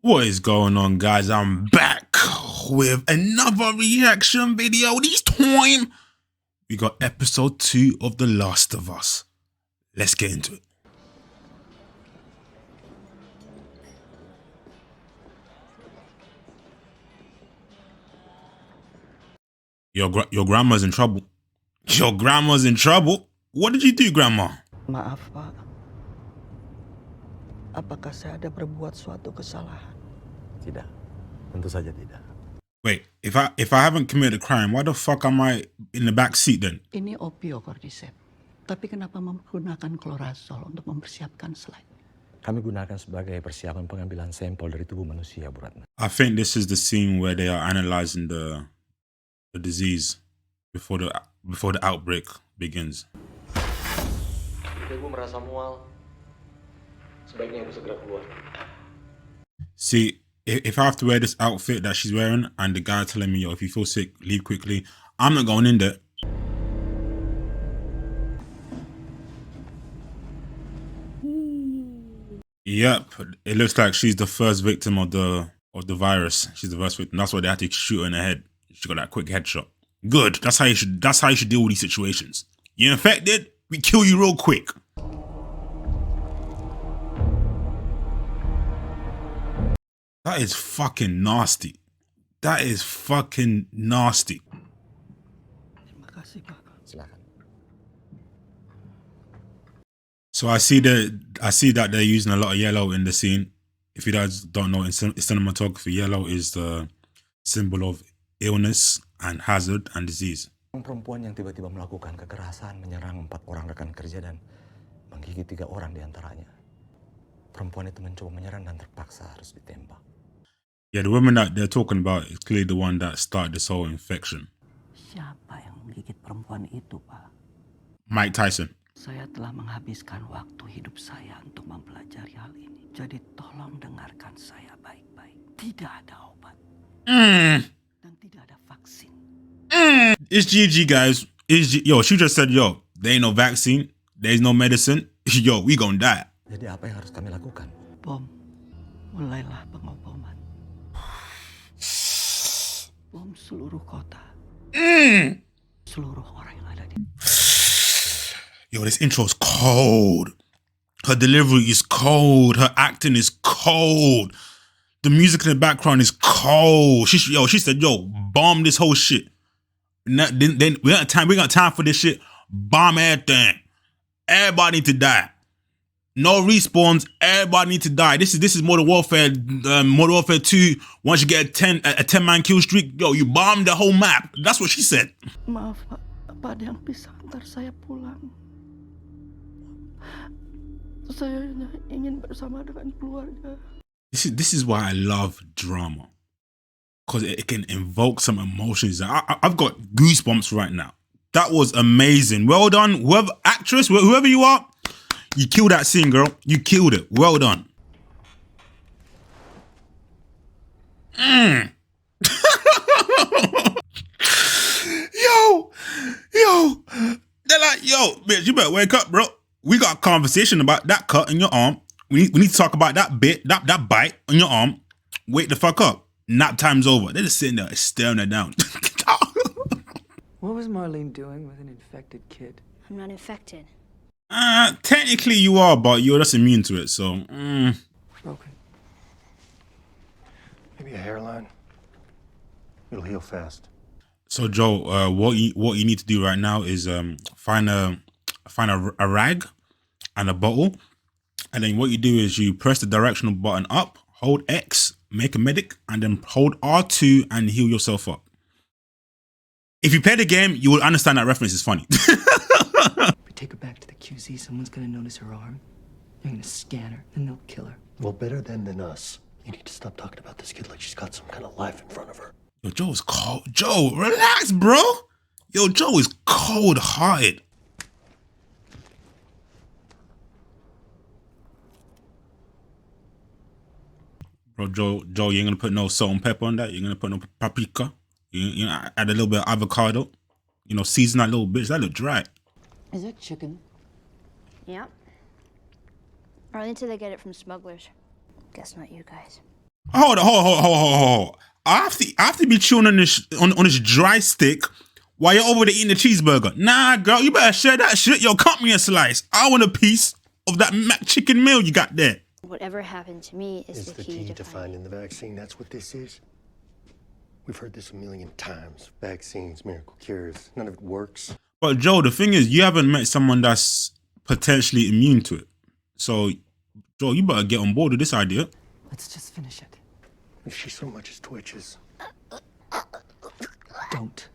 What is going on, guys? I'm back with another reaction video. This time, we got episode 2 of The Last of Us. Let's get into it. Your grandma's in trouble. Your grandma's in trouble? What did you do, Grandma? Maaf, Pak. Apakah saya ada berbuat suatu kesalahan? Tidak, tentu saja tidak. Wait, if I haven't committed a crime, why the fuck am I in the back seat then? Ini opiocordyceps. Tapi kenapa menggunakan klorazol untuk mempersiapkan slide? Kami gunakan sebagai persiapan pengambilan sampel dari tubuh manusia, Bu Ratna. I think this is the scene where they are analyzing the disease before the outbreak begins. Ibu merasa mual. Sebaiknya ibu segera keluar. See, if I have to wear this outfit that she's wearing and the guy telling me, yo, if you feel sick, leave quickly, I'm not going in there. Yep, it looks like she's the first victim of the virus. She's the first victim. That's why they had to shoot her in the head. She got that quick headshot. Good. That's how you should deal with these situations. You're infected, we kill you real quick. That is fucking nasty. That is fucking nasty. Terima kasih, Pak. Silakan. So I see that they're using a lot of yellow in the scene. If you guys don't know, in cinematography, yellow is the symbol of illness and hazard and disease. Perempuan yang tiba-tiba melakukan kekerasan menyerang 4 orang rekan kerja dan menggigit 3 orang diantaranya. Perempuan itu mencoba menyerang dan terpaksa harus ditembak. Yeah, the woman that they're talking about is clearly the one that started this whole infection. Siapa yang menggigit perempuan itu, Pak? Mike Tyson. Saya telah menghabiskan waktu hidup saya untuk mempelajari hal ini. Jadi tolong dengarkan saya baik-baik. Tidak ada obat. Dan tidak ada vaksin. It's GG, guys. Yo, she just said, yo, there ain't no vaccine. There's no medicine. Yo, we gonna die. Jadi apa yang harus kami lakukan? Bom, mulailah pengoboman. Bom seluruh kota. Seluruh orang yang ada di... Yo, this intro is cold. Her delivery is cold. Her acting is cold. The music in the background is cold. She said, yo, bomb this whole shit. Then we got time for this shit. Bomb everything. Everybody need to die. No respawns. Everybody need to die. This is Modern Warfare. Modern Warfare 2. Once you get a 10-man kill streak, yo, you bomb the whole map. That's what she said. Maaf, Pak. Apa ada yang bisa antar saya pulang? Saya ingin bersama dengan keluarga. This is why I love drama, because it can invoke some emotions. I've got goosebumps right now. That was amazing. Well done, whoever you are, you killed that scene, girl. You killed it. Well done. Yo, they're like, yo, bitch, you better wake up, bro. We got a conversation about that cut in your arm. We need to talk about that that bite on your arm. Wake the fuck up. Nap time's over. They're just sitting there staring her down. What was Marlene doing with an infected kid? I'm not infected. Technically you are, but you're just immune to it, so... Broken. Maybe a hairline. It'll heal fast. So Joe, what you need to do right now is find a rag and a bottle, and then what you do is you press the directional button up, hold X, make a medic, and then hold R2 and heal yourself up. If you play the game, you will understand that reference is funny. If we take her back to the QZ, someone's gonna notice her arm. They're gonna scan her, then they'll kill her. Well, better them than us. You need to stop talking about this kid like she's got some kind of life in front of her. Yo, Joe is cold. Joe, relax, bro. Yo, Joe is cold-hearted. Bro, Joe, you ain't gonna put no salt and pepper on that? You're gonna put no paprika? You know, add a little bit of avocado? You know, season that little bitch. That look dry. Is that chicken? Yep. Or until they get it from smugglers. Guess not you guys. Hold on. I have to be chewing on this dry stick while you're over there eating the cheeseburger. Nah, girl, you better share that shit. Yo, cut me a slice. I want a piece of that Mac chicken meal you got there. Whatever happened to me is It's the key to finding the vaccine. That's what this is. We've heard this a million times. Vaccines, miracle cures. None of it works. But Joe, the thing is, you haven't met someone that's potentially immune to it. So, Joe, you better get on board with this idea. Let's just finish it. If she so much as twitches. Don't.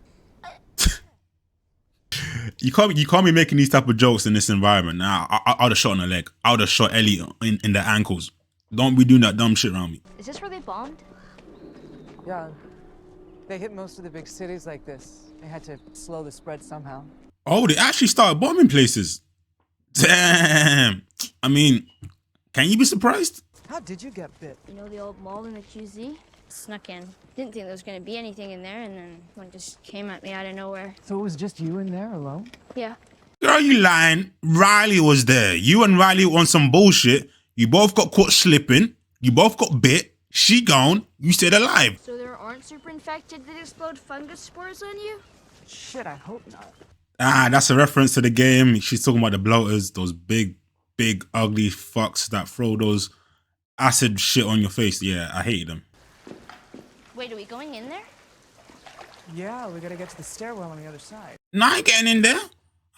You can't be making these type of jokes in this environment. Now, I would have shot in the leg. I would have shot Ellie in the ankles. Don't be doing that dumb shit around me. Is this where they bombed? Yeah. They hit most of the big cities like this. They had to slow the spread somehow. Oh, they actually started bombing places. Damn. I mean, can you be surprised? How did you get bit? You know the old mall in the QZ? Snuck in. Didn't think there was gonna be anything in there, and then one just came at me out of nowhere. So it was just you in there alone? Yeah. Girl, you lying. Riley was there. You and Riley on some bullshit. You both got caught slipping. You both got bit. She gone. You stayed alive. So there aren't super infected that explode fungus spores on you? Shit, I hope not. Ah, that's a reference to the game. She's talking about the bloaters, those big, ugly fucks that throw those acid shit on your face. Yeah, I hate them. Wait, are we going in there? Yeah, we gotta get to the stairwell on the other side. Nah, I ain't getting in there.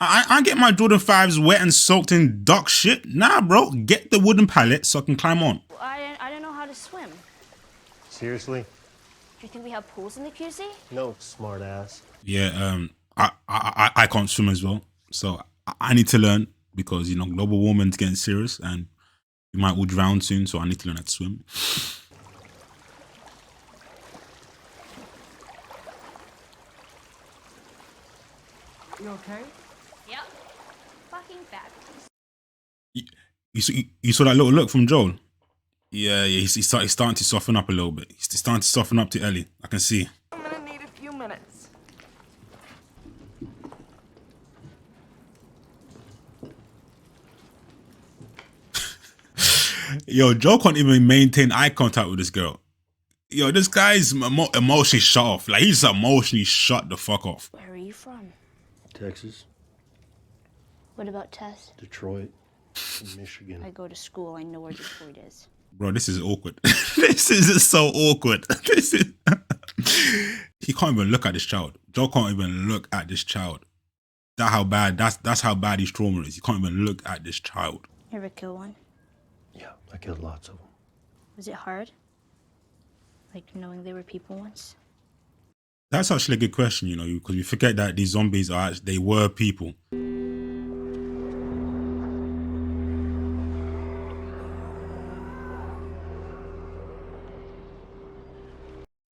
I get my Jordan 5s wet and soaked in duck shit. Nah, bro, get the wooden pallet so I can climb on. Well, I don't know how to swim. Seriously? Do you think we have pools in the QZ? No, smart ass. Yeah, I can't swim as well, so I need to learn because you know global warming's getting serious and we might all drown soon. So I need to learn how to swim. You okay? Yep. Fucking fabulous. You saw that little look from Joel? Yeah, he's starting to soften up a little bit. He's starting to soften up to Ellie. I can see. I'm gonna need a few minutes. Yo, Joel can't even maintain eye contact with this girl. Yo, this guy's emotionally shut off. Like, he's emotionally shut the fuck off. Where are you from? Texas, What about Tess? Detroit, and Michigan. I go to school. I know where Detroit is. Bro, this is awkward. This is so awkward. This is... He can't even look at this child. Joel can't even look at this child. That's how bad his trauma is. He can't even look at this child. You ever kill one? Yeah, I killed lots of them. Was it hard? Like knowing they were people once? That's actually a good question, you know, because we forget that these zombies they were people.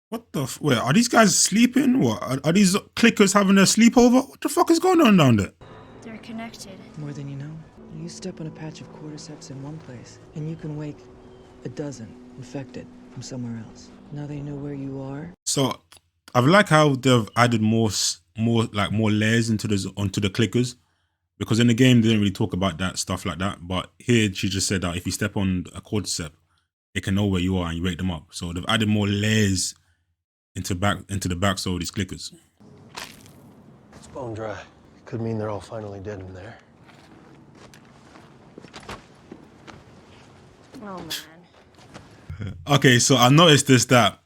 What the wait, are these guys sleeping? What? Are these clickers having a sleepover? What the fuck is going on down there? They're connected. More than you know. You step on a patch of cordyceps in one place, and you can wake a dozen infected from somewhere else. Now they know where you are. So I like how they've added more layers onto the clickers, because in the game they didn't really talk about that stuff like that. But here she just said that if you step on a cordyceps, it can know where you are and you wake them up. So they've added more layers into the backside of these clickers. It's bone dry. Could mean they're all finally dead in there. Oh, man. Okay, so I've noticed that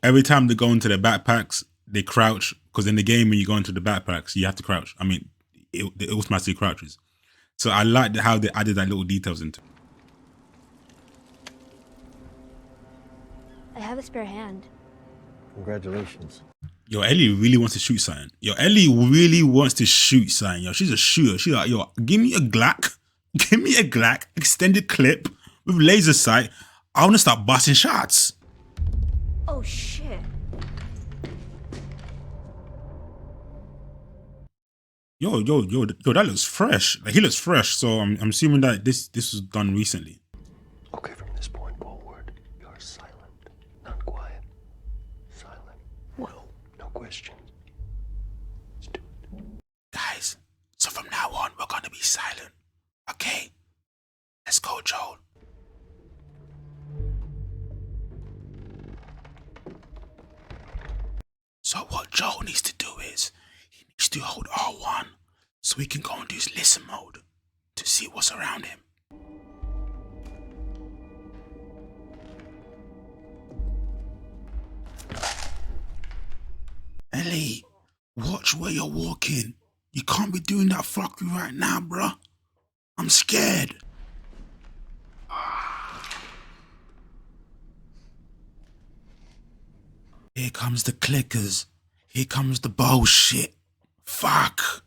every time they go into their backpacks, they crouch, because in the game when you go into the backpacks, you have to crouch. I mean, it automatically crouches. So I like how they added that little details into it. I have a spare hand. Congratulations. Yo, Ellie really wants to shoot something. Yo, she's a shooter. She's like, yo, give me a Glock. Give me a Glock, extended clip with laser sight. I want to start busting shots. Oh, shit. Yo, that looks fresh. Like, he looks fresh. So I'm assuming that this was done recently. Okay, from this point forward, you are silent. Not quiet. Silent. No questions. Let's do it. Guys, so from now on, we're going to be silent. Okay? Let's go, Joel. Joe needs to do is he needs to hold R1 so he can go into his listen mode to see what's around him. Ellie, watch where you're walking. You can't be doing that fuckery right now, bruh. I'm scared. Here comes the clickers. Here comes the bullshit. Fuck.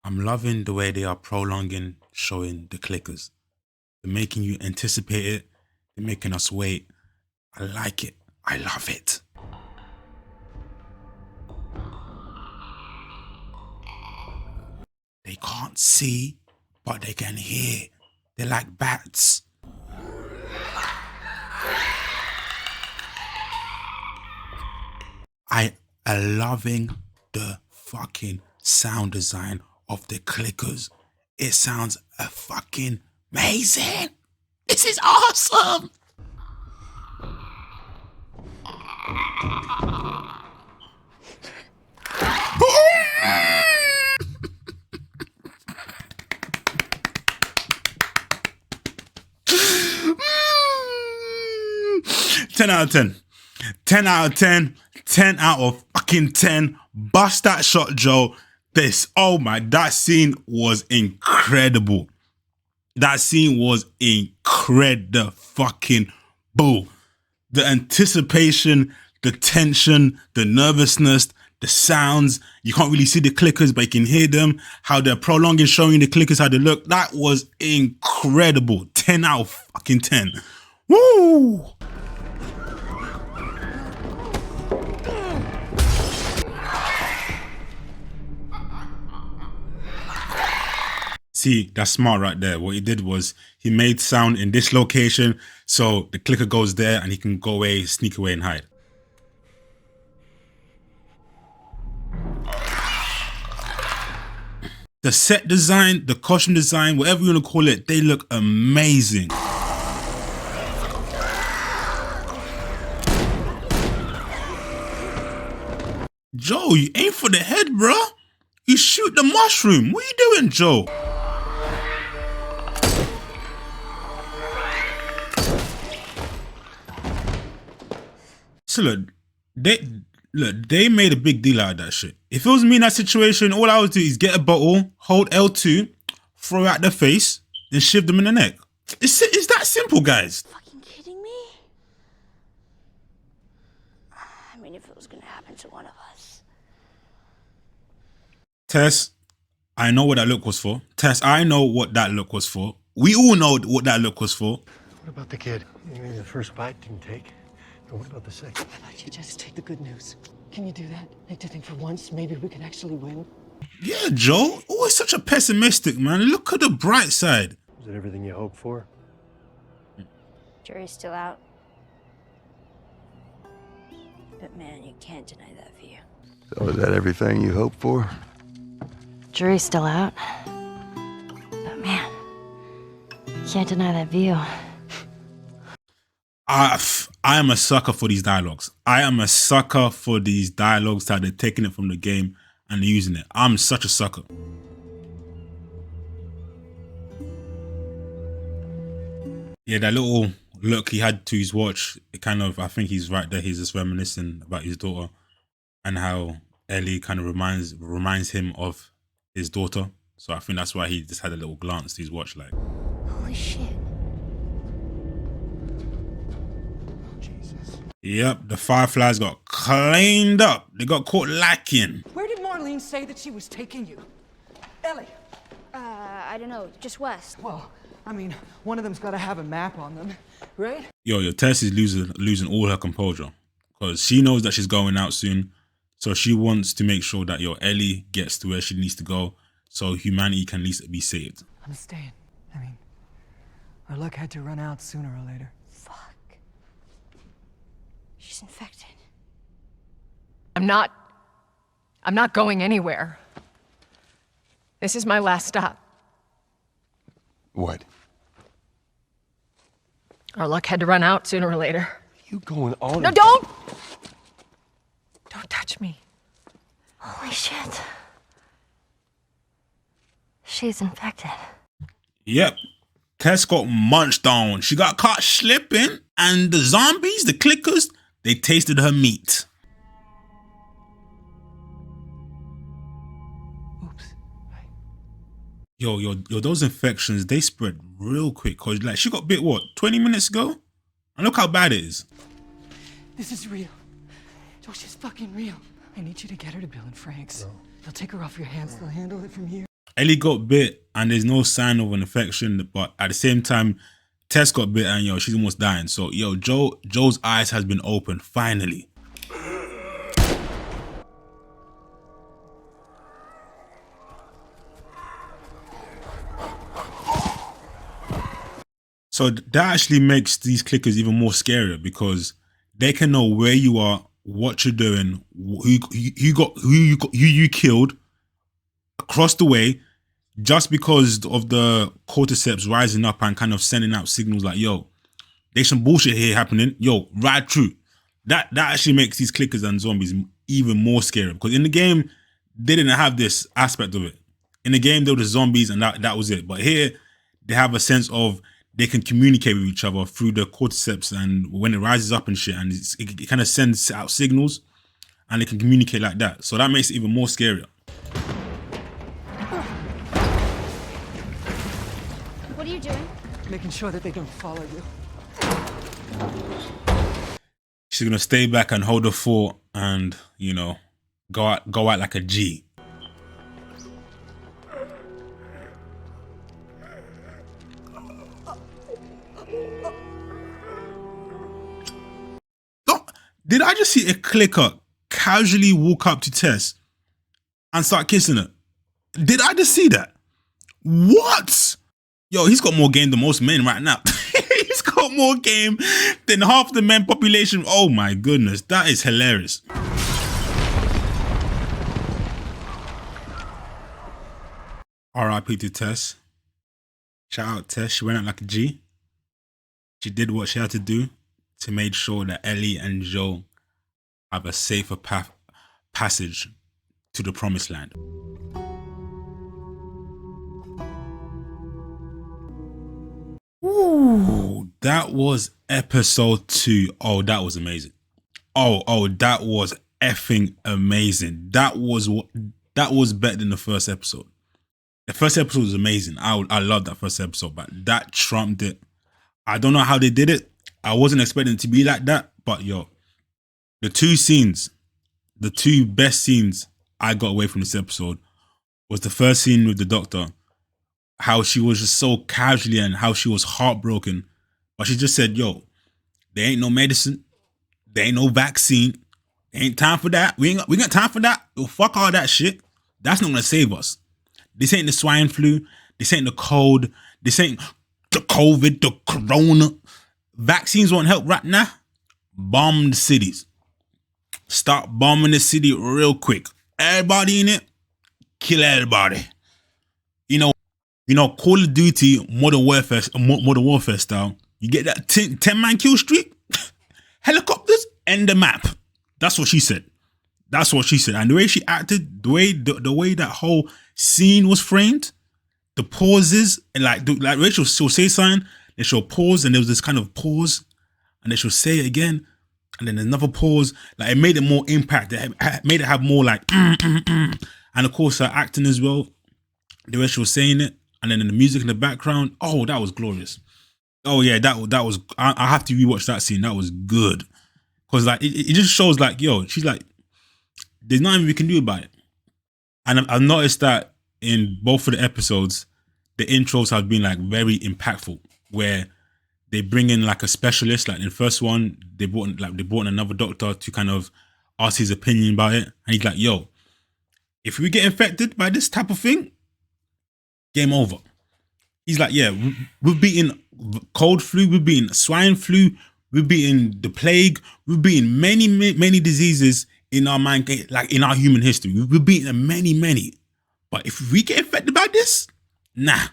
I'm loving the way they are prolonging showing the clickers. They're making you anticipate it. They're making us wait. I like it. I love it. They can't see, but they can hear. They're like bats. I am loving the fucking sound design of the clickers. It sounds fucking amazing. This is awesome. Ten out of 10. 10 out of 10. 10 out of fucking 10. Bust that shot, Joe. That scene was incredible. That scene was incredible. Fucking boo. The anticipation, the tension, the nervousness, the sounds. You can't really see the clickers, but you can hear them. How they're prolonging, showing the clickers how they look. That was incredible. 10 out of fucking 10. Woo! See, that's smart right there. What he did was he made sound in this location so the clicker goes there and he can go away, sneak away and hide. The set design, the costume design, whatever you want to call it, they look amazing. Joe, you aim for the head, bruh. You shoot the mushroom. What are you doing, Joe? So look, they made a big deal out of that shit. If it was me in that situation, all I would do is get a bottle, hold L2, throw it at their face, then shiv them in the neck. It's that simple, guys. Fucking kidding me? I mean, if it was gonna happen to one of us. Tess, I know what that look was for. Tess, I know what that look was for. We all know what that look was for. What about the kid? Maybe the first bite didn't take. But what about the second? How about you just take the good news? Can you do that? Like to think for once maybe we can actually win? Yeah, Joe. Always such a pessimistic, man. Look at the bright side. Is it everything you hoped for? Jury's still out. But man, you can't deny that view. So is that everything you hoped for? Jury's still out. But man, you can't deny that view. I am a sucker for these dialogues. I am a sucker for these dialogues that they're taking it from the game and using it. I'm such a sucker. Yeah, that little look he had to his watch, it kind of, I think he's right there. He's just reminiscing about his daughter and how Ellie kind of reminds him of his daughter. So I think that's why he just had a little glance to his watch like. Holy shit. Yep, the Fireflies got cleaned up. They got caught lacking. Where did Marlene say that she was taking you? Ellie! I don't know, just west. Well, I mean, one of them's got to have a map on them, right? Yo, Tess is losing all her composure because she knows that she's going out soon. So she wants to make sure that Ellie gets to where she needs to go so humanity can at least be saved. I'm staying. I mean, our luck had to run out sooner or later. Fuck. She's infected. I'm not going anywhere. This is my last stop. What? Our luck had to run out sooner or later. You going on? No, don't! Don't touch me. Holy shit. She's infected. Yep. Tess got munched on. She got caught slipping, and the zombies, the clickers, they tasted her meat. Oops. Yo, those infections, they spread real quick. Cause like she got bit, what, 20 minutes ago? And look how bad it is. This is real. Josh is fucking real. I need you to get her to Bill and Frank's. They'll take her off your hands. They'll handle it from here. Ellie got bit and there's no sign of an infection, but at the same time, Tess got bit and she's almost dying. So Joe's eyes has been opened, finally. So that actually makes these clickers even more scarier because they can know where you are, what you're doing, who you killed across the way, just because of the cordyceps rising up and kind of sending out signals like, yo, there's some bullshit here happening. Yo, ride through. That actually makes these clickers and zombies even more scary because in the game, they didn't have this aspect of it. In the game, there were the zombies and that was it. But here, they have a sense of they can communicate with each other through the cordyceps, and when it rises up and shit, and it kind of sends out signals and they can communicate like that. So that makes it even more scarier. What are you doing? Making sure that they don't follow you. She's gonna stay back and hold the fort and, go out like a G. Did I just see a clicker casually walk up to Tess and start kissing her? Did I just see that? What? Yo, he's got more game than most men right now. He's got more game than half the men population. Oh my goodness, that is hilarious. R.I.P. to Tess. Shout out Tess, she went out like a G. She did what she had to do to make sure that Ellie and Joe have a safer passage to the promised land. Ooh, that was episode 2. Oh, that was amazing. Oh, that was effing amazing. That was better than the first episode. The first episode was amazing. I loved that first episode, but that trumped it. I don't know how they did it. I wasn't expecting it to be like that, but the two best scenes I got away from this episode was the first scene with the doctor, how she was just so casually and how she was heartbroken, but she just said, yo, there ain't no medicine, there ain't no vaccine, there ain't time for that. We got time for that. Yo, fuck all that shit. That's not gonna save us. This ain't the swine flu. This ain't the cold. This ain't the COVID, the corona. Vaccines won't help right now. Bomb the cities. Start bombing the city real quick. Everybody in it, kill everybody. Call of Duty, Modern Warfare style. You get that 10-man kill streak, helicopters, end the map. That's what she said. And the way she acted, the way that whole scene was framed, the pauses, and like Rachel, she'll say something, then she'll pause, and there was this kind of pause, and then she'll say it again, and then another pause. Like it made it more impact. It made it have more like, and of course her acting as well. The way she was saying it, and then the music in the background. Oh, that was glorious. Oh yeah, that was. I have to rewatch that scene. That was good, because like it just shows like, yo, she's like, there's nothing we can do about it. And I've noticed that in both of the episodes, the intros have been like very impactful, where they bring in like a specialist. Like in the first one, they brought in another doctor to kind of ask his opinion about it, and he's like, yo, if we get infected by this type of thing, game over. He's like, yeah, we've beaten cold flu, we've beaten swine flu, we've beaten the plague, we've beaten many diseases in our mind, like in our human history. We've beaten many. But if we get infected by this, nah,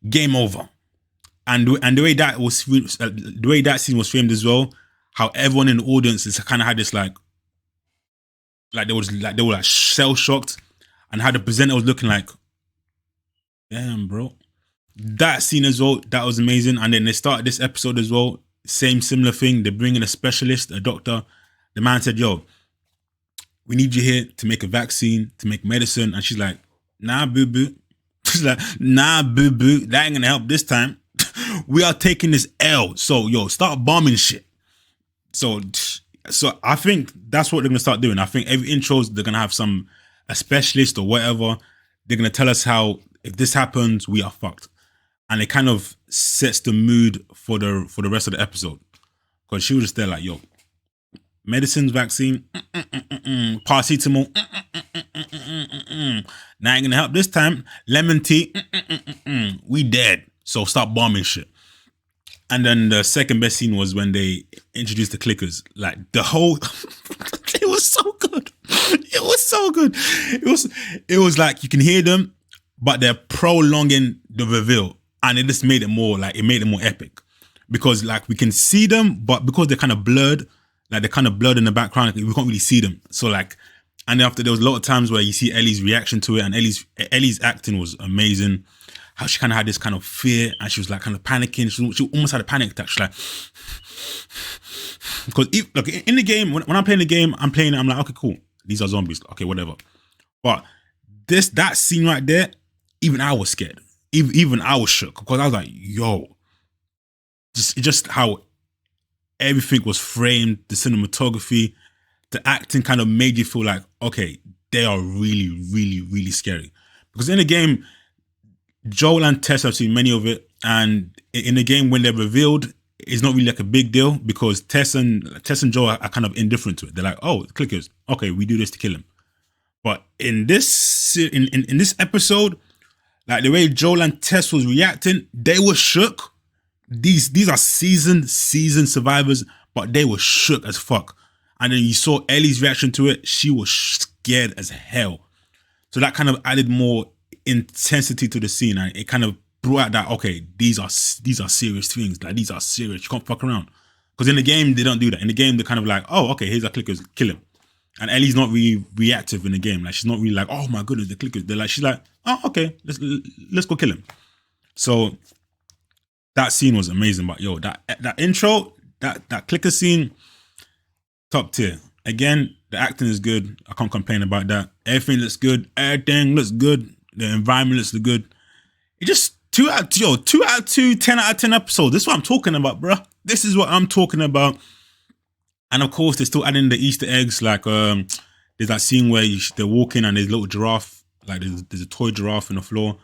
game over. And the way that was the way that scene was framed as well, how everyone in the audience is kind of had this like they were like shell shocked, and how the presenter was looking like, damn, bro. That scene as well, that was amazing. And then they started this episode as well, similar thing. They bring in a specialist, a doctor. The man said, yo, we need you here to make a vaccine, to make medicine. And she's like, nah, boo-boo. She's like, nah, boo-boo. That ain't gonna help this time. We are taking this L. So, yo, start bombing shit. So I think that's what they're gonna start doing. I think every intros, they're gonna have a specialist or whatever. They're gonna tell us how, if this happens, we are fucked. And it kind of sets the mood for the rest of the episode. Because she was just there like, yo, medicines, vaccine, paracetamol, now ain't gonna help this time. Lemon tea, we dead. So stop bombing shit. And then the second best scene was when they introduced the clickers. Like the whole, it was so good. It was so good. It was like you can hear them, but they're prolonging the reveal. And it just made it more epic. Because like we can see them, but because they're kind of blurred, like they're kind of blurred in the background, we can't really see them. So like, and after there was a lot of times where you see Ellie's reaction to it, and Ellie's acting was amazing. How she kind of had this kind of fear, and she was like kind of panicking. She almost had a panic attack. She's like, because in the game, when I'm playing the game, I'm like, okay, cool. These are zombies. Okay, whatever. But that scene right there, even I was scared. Even I was shook, because I was like, yo, just how everything was framed, the cinematography, the acting kind of made you feel like, okay, they are really, really, really scary. Because in the game, Joel and Tess, I've seen many of it, and in the game when they're revealed, it's not really like a big deal, because Tess and Joel are kind of indifferent to it. They're like, oh, clickers, okay, we do this to kill him. But in this episode, like the way Joel and Tess was reacting, they were shook. These are seasoned survivors, but they were shook as fuck. And then you saw Ellie's reaction to it. She was scared as hell. So that kind of added more intensity to the scene, and it kind of brought out that, okay, these are serious things. Like, these are serious. You can't fuck around. Because in the game, they don't do that. In the game, they're kind of like, oh, okay, here's our clickers, kill him. And Ellie's not really reactive in the game. Like, she's not really like, oh my goodness, the clickers. She's like, oh, okay, let's go kill him. So that scene was amazing. But yo, that intro, that clicker scene, top tier. Again, the acting is good. I can't complain about that. Everything looks good. Everything looks good. The environment looks good. It just 2 out of 2, 10 out of 10 episodes. This is what I'm talking about, bro. This is what I'm talking about. And of course, they're still adding the Easter eggs. Like, there's that scene where they're walking and there's a little giraffe. Like, there's a toy giraffe on the floor.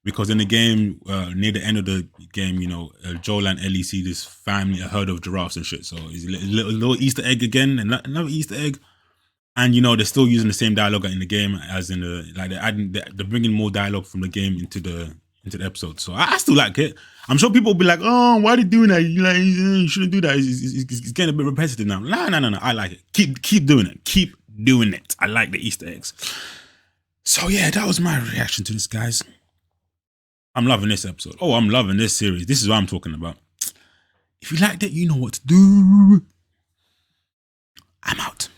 Because in the game, near the end of the game, you know, Joel and Ellie see this family, a herd of giraffes and shit. So it's a little Easter egg again, and another Easter egg. And, you know, they're still using the same dialogue in the game as in they're bringing more dialogue from the game into the episode. So I still like it. I'm sure people will be like, oh, why are they doing that? You shouldn't do that. It's getting a bit repetitive now. No. I like it. Keep doing it. Keep doing it. I like the Easter eggs. So yeah, that was my reaction to this, guys. I'm loving this episode. Oh, I'm loving this series. This is what I'm talking about. If you liked it, you know what to do. I'm out.